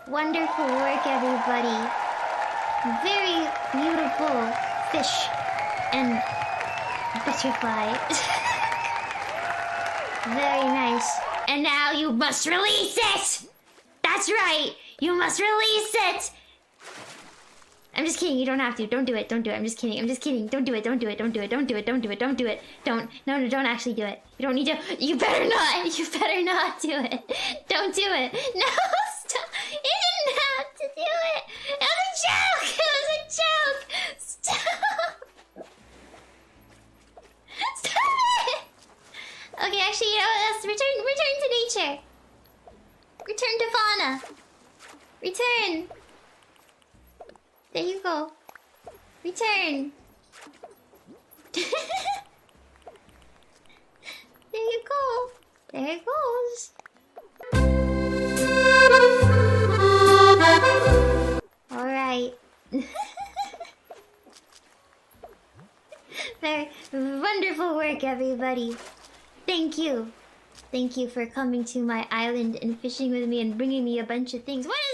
Wonderful work, everybody. Very beautiful fish and butterfly. Very nice. And now you must release it! That's right! You must release it! I'm just kidding, you don't have to. Don't do it, don't do it. I'm just kidding, I'm just kidding. Don't do it, don't do it, don't do it, don't do it, don't do it, don't do it. Don't. No, don't actually do it. You don't need to. You better not! You better not do it. Don't do it. No, stop! You didn't have to do it! It was a joke! It was a joke! Stop! Stop it! Okay, actually, you know what? Let's return to nature. Return to fauna. Return. There you go. Return. There you go. There it goes. Alright. Very wonderful work, everybody. Thank you. Thank you for coming to my island and fishing with me and bringing me a bunch of things. What is